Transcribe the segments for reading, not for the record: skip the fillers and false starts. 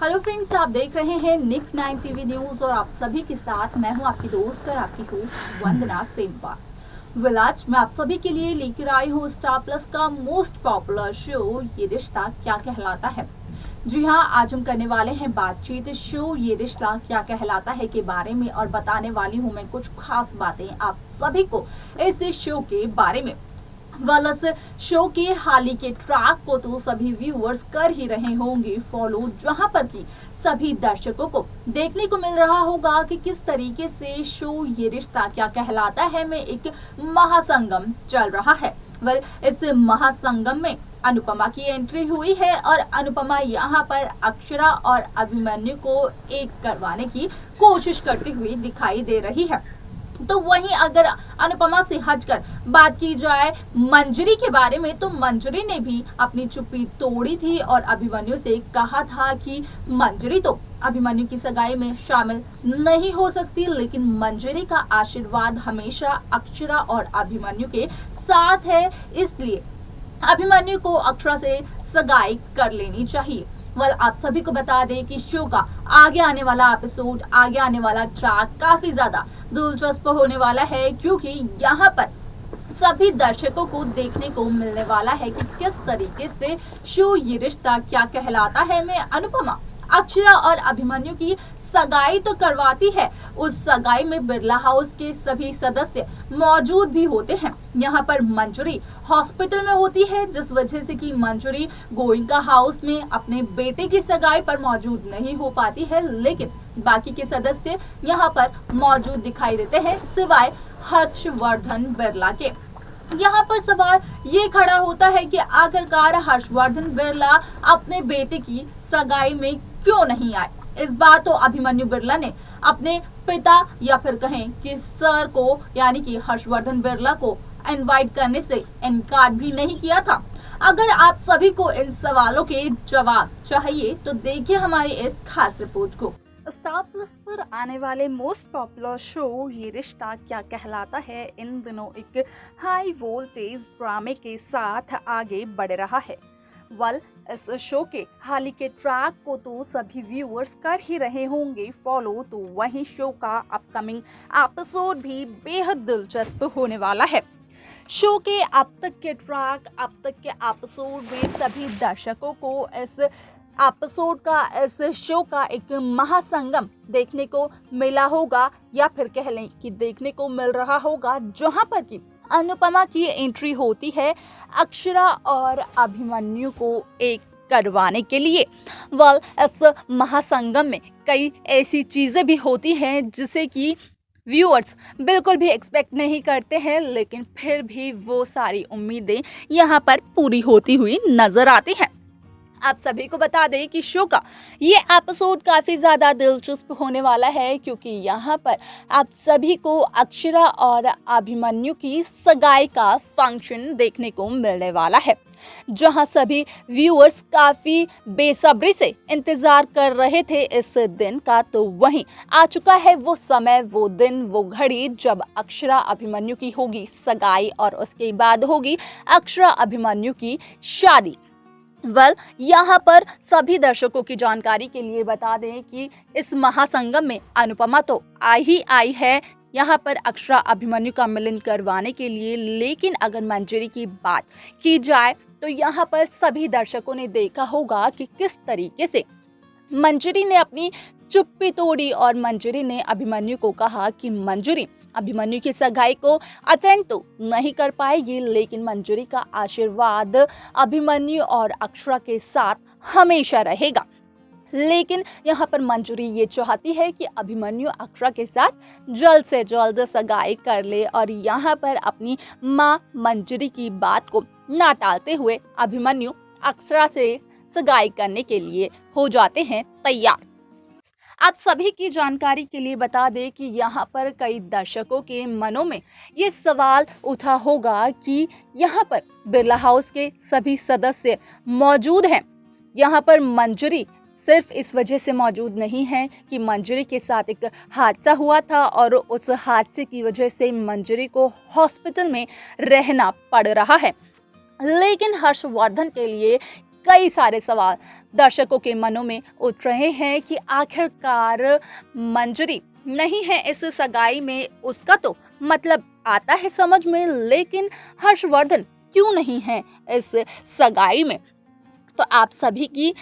Hello friends, आप देख रहे हैं निक्स 9 टीवी न्यूज और आप सभी के साथ मैं हूं आपकी दोस्त और आपकी होस्ट वंदना सेमवाल। आज मैं आप सभी के लिए लेकर आई हूं स्टार प्लस का मोस्ट पॉपुलर शो ये रिश्ता क्या कहलाता है। जी हाँ, आज हम करने वाले हैं बातचीत शो ये रिश्ता क्या कहलाता है के बारे में और बताने वाली हूँ मैं कुछ खास बातें आप सभी को इस शो के बारे में। इस शो के हाल ही के ट्रैक को तो सभी व्यूअर्स कर ही रहे होंगे फॉलो, जहां पर कि सभी दर्शकों को देखने को मिल रहा होगा कि किस तरीके से शो ये रिश्ता क्या कहलाता है में एक महासंगम चल रहा है। इस महासंगम में अनुपमा की एंट्री हुई है और अनुपमा यहाँ पर अक्षरा और अभिमन्यु को एक करवाने की कोशिश करती हुई दिखाई दे रही है। तो वहीं अगर अनुपमा से हटकर बात की जाए मंजरी के बारे में, तो मंजरी ने भी अपनी चुप्पी तोड़ी थी और अभिमन्यु से कहा था कि मंजरी तो अभिमन्यु की सगाई में शामिल नहीं हो सकती, लेकिन मंजरी का आशीर्वाद हमेशा अक्षरा और अभिमन्यु के साथ है, इसलिए अभिमन्यु को अक्षरा से सगाई कर लेनी चाहिए। आप सभी को बता दें कि शो का आगे आने वाला एपिसोड, आगे आने वाला ट्रैक काफी ज्यादा दिलचस्प होने वाला है, क्योंकि यहाँ पर सभी दर्शकों को देखने को मिलने वाला है कि किस तरीके से शो ये रिश्ता क्या कहलाता है में अनुपमा अक्षरा और अभिमन्यु की सगाई तो करवाती है। उस सगाई में बिरला हाउस के सभी सदस्य मौजूद भी होते हैं। यहाँ पर मंजरी हॉस्पिटल में होती है, जिस वजह से कि मंजरी गोइंका हाउस में अपने बेटे की सगाई पर मौजूद नहीं हो पाती है, लेकिन बाकी के सदस्य यहाँ पर मौजूद दिखाई देते हैं सिवाय हर्षवर्धन बिरला के। यहाँ पर सवाल ये खड़ा होता है कि आखिरकार हर्षवर्धन बिरला अपने बेटे की सगाई में क्यों नहीं आए। इस बार तो अभिमन्यु बिरला ने अपने पिता या फिर कहें कि सर को यानी कि हर्षवर्धन बिरला को इनवाइट करने से इनकार भी नहीं किया था। अगर आप सभी को इन सवालों के जवाब चाहिए तो देखिए हमारी इस खास रिपोर्ट को। स्टार प्लस पर आने वाले मोस्ट पॉपुलर शो ये रिश्ता क्या कहलाता है इन दिनों एक हाई वोल्टेज ड्रामे के साथ आगे बढ़ रहा है। इस शो के हाल ही के ट्रैक को तो सभी व्यूअर्स कर ही रहे होंगे फॉलो, तो वहीं शो का अपकमिंग एपिसोड भी बेहद दिलचस्प होने वाला है। शो के अब तक के ट्रैक, अब तक के एपिसोड में सभी दर्शकों को इस एपिसोड का, इस शो का एक महासंगम देखने को मिला होगा, या फिर कह लें कि देखने को मिल रहा होगा, जहां पर कि अनुपमा की एंट्री होती है अक्षरा और अभिमन्यु को एक करवाने के लिए। इस महासंगम में कई ऐसी चीजें भी होती हैं जिसे कि व्यूअर्स बिल्कुल भी एक्सपेक्ट नहीं करते हैं, लेकिन फिर भी वो सारी उम्मीदें यहाँ पर पूरी होती हुई नजर आती हैं। आप सभी को बता दें कि शो का ये एपिसोड काफी ज्यादा दिलचस्प होने वाला है, क्योंकि यहाँ पर आप सभी को अक्षरा और अभिमन्यु की सगाई का फंक्शन देखने को मिलने वाला है, जहां सभी व्यूअर्स काफी बेसब्री से इंतजार कर रहे थे इस दिन का। तो वहीं आ चुका है वो समय, वो दिन, वो घड़ी जब अक्षरा अभिमन्यु की होगी सगाई और उसके बाद होगी अक्षरा अभिमन्यु की शादी। यहाँ पर सभी दर्शकों की जानकारी के लिए बता दें कि इस महासंगम में अनुपमा तो आई है यहाँ पर अक्षरा अभिमन्यु का मिलन करवाने के लिए, लेकिन अगर मंजरी की बात की जाए तो यहाँ पर सभी दर्शकों ने देखा होगा कि किस तरीके से मंजरी ने अपनी चुप्पी तोड़ी और मंजरी ने अभिमन्यु को कहा कि मंजरी अभिमन्यु की सगाई को अटेंड तो नहीं कर पाएगी, लेकिन मंजरी का आशीर्वाद अभिमन्यु और अक्षरा के साथ हमेशा रहेगा। लेकिन यहाँ पर मंजरी ये चाहती है कि अभिमन्यु अक्षरा के साथ जल्द से जल्द सगाई कर ले, और यहाँ पर अपनी माँ मंजरी की बात को ना टालते हुए अभिमन्यु अक्षरा से सगाई करने के लिए हो जाते हैं तैयार। आप सभी की जानकारी के लिए बता दें कि यहाँ पर कई दर्शकों के मनों में ये सवाल उठा होगा कि यहाँ पर बिरला हाउस के सभी सदस्य मौजूद हैं। यहाँ पर मंजरी सिर्फ इस वजह से मौजूद नहीं है कि मंजरी के साथ एक हादसा हुआ था और उस हादसे की वजह से मंजरी को हॉस्पिटल में रहना पड़ रहा है, लेकिन हर्षवर्धन के लिए कई सारे सवाल दर्शकों के मनों में उठ रहे हैं कि आखिरकार मंजरी नहीं है इस सगाई में, उसका तो मतलब आता है समझ में, लेकिन हर्षवर्धन क्यों नहीं है इस सगाई में। तो आप सभी की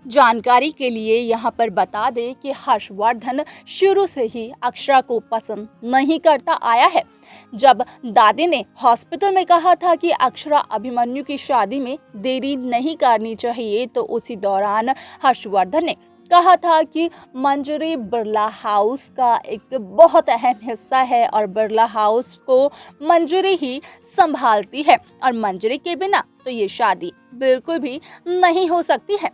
जानकारी के लिए यहाँ पर बता दें कि हर्षवर्धन शुरू से ही अक्षरा को पसंद नहीं करता आया है। जब दादी ने हॉस्पिटल में कहा था कि अक्षरा अभिमन्यु की शादी में देरी नहीं करनी चाहिए, तो उसी दौरान हर्षवर्धन ने कहा था कि मंजरी बिरला हाउस का एक बहुत अहम हिस्सा है और बिरला हाउस को मंजरी ही संभालती है और मंजरी के बिना तो ये शादी बिल्कुल भी नहीं हो सकती है।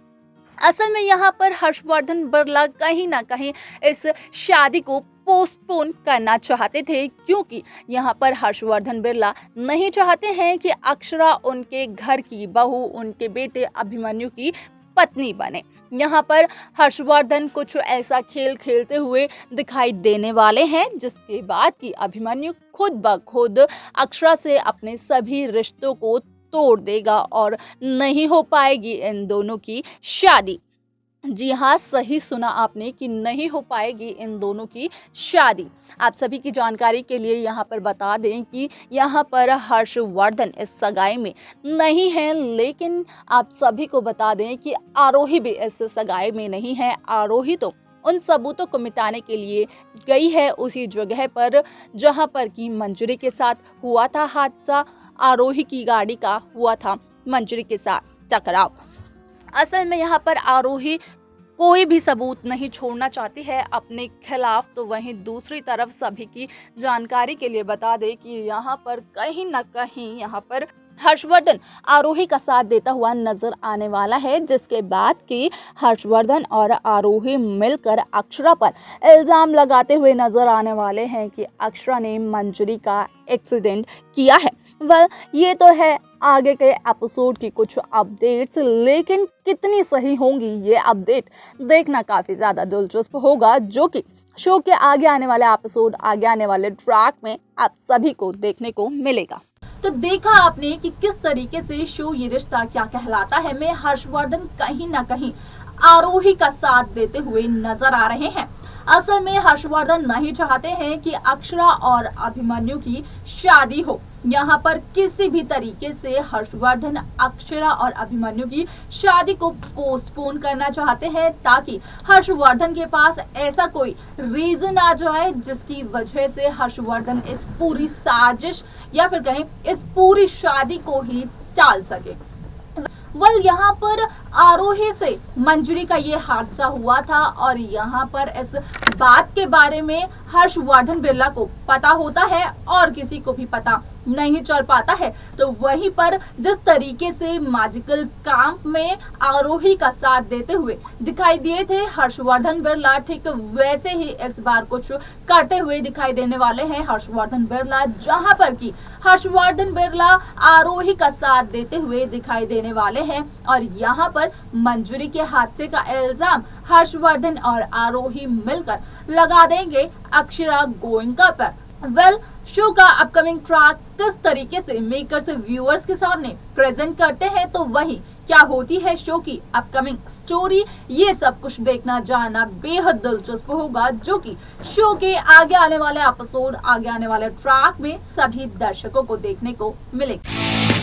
असल में यहाँ पर हर्षवर्धन बिरला कहीं ना कहीं इस शादी को पोस्टपोन करना चाहते थे, क्योंकि यहाँ पर हर्षवर्धन बिरला नहीं चाहते हैं कि अक्षरा उनके घर की बहू, उनके बेटे अभिमन्यु की पत्नी बने। यहाँ पर हर्षवर्धन कुछ ऐसा खेल खेलते हुए दिखाई देने वाले हैं जिसके बाद कि अभिमन्यु खुद ब खुद अक्षरा से अपने सभी रिश्तों को तोड़ देगा और नहीं हो पाएगी इन दोनों की शादी। जी हाँ, सही सुना आपने कि नहीं हो पाएगी इन दोनों की शादी। आप सभी की जानकारी के लिए यहाँ पर बता दें कि यहाँ पर हर्षवर्धन इस सगाई में नहीं है, लेकिन आप सभी को बता दें कि आरोही भी इस सगाई में नहीं है। आरोही तो उन सबूतों को मिटाने के लिए गई है उसी जगह पर जहाँ पर कि मंजरी के साथ हुआ था हादसा, आरोही की गाड़ी का हुआ था मंजरी के साथ टकराव। असल में यहाँ पर आरोही कोई भी सबूत नहीं छोड़ना चाहती है अपने खिलाफ। तो वहीं दूसरी तरफ सभी की जानकारी के लिए बता दें कि यहाँ पर कहीं न कहीं यहाँ पर हर्षवर्धन आरोही का साथ देता हुआ नजर आने वाला है, जिसके बाद कि हर्षवर्धन और आरोही मिलकर अक्षरा पर इल्जाम लगाते हुए नजर आने वाले हैं कि अक्षरा ने मंजरी का एक्सीडेंट किया है। ये तो है आगे के एपिसोड की कुछ अपडेट्स, लेकिन कितनी सही होंगी ये अपडेट देखना काफी ज्यादा दिलचस्प होगा, जो कि शो के आगे आने वाले एपिसोड, आगे आने वाले ट्रैक में आप सभी को देखने को मिलेगा। तो देखा आपने कि किस तरीके से शो ये रिश्ता क्या कहलाता है में हर्षवर्धन कहीं ना कहीं आरोही का साथ देते हुए नजर आ रहे हैं। असल में हर्षवर्धन नहीं चाहते हैं कि अक्षरा और अभिमन्यु की शादी हो। यहाँ पर किसी भी तरीके से हर्षवर्धन अक्षरा और अभिमन्यु की शादी को पोस्टपोन करना चाहते हैं, ताकि हर्षवर्धन के पास ऐसा कोई रीजन आ जाए जिसकी वजह से हर्षवर्धन इस पूरी साजिश या फिर कहें इस पूरी शादी को ही टाल सके। यहाँ पर आरोही से मंजरी का ये हादसा हुआ था और यहाँ पर इस बात के बारे में हर्षवर्धन बिरला को पता होता है और किसी को भी पता नहीं चल पाता है। तो वहीं पर जिस तरीके से मैजिकल कैंप में आरोही का साथ देते हुए दिखाई दिए थे हर्षवर्धन बिरला, ठीक वैसे ही इस बार कुछ करते हुए दिखाई देने वाले हैं हर्षवर्धन बिरला, जहां पर कि हर्षवर्धन बिरला आरोही का साथ देते हुए दिखाई देने वाले हैं और यहाँ पर मंजरी के हादसे का इल्जाम हर्षवर्धन और आरोही मिलकर लगा देंगे अक्षरा गोयनका पर। शो का अपकमिंग ट्रैक किस तरीके से मेकर्स व्यूअर्स के सामने प्रेजेंट करते हैं, तो वही क्या होती है शो की अपकमिंग स्टोरी, ये सब कुछ देखना जानना बेहद दिलचस्प होगा, जो कि शो के आगे आने वाले एपिसोड, आगे आने वाले ट्रैक में सभी दर्शकों को देखने को मिलेगा।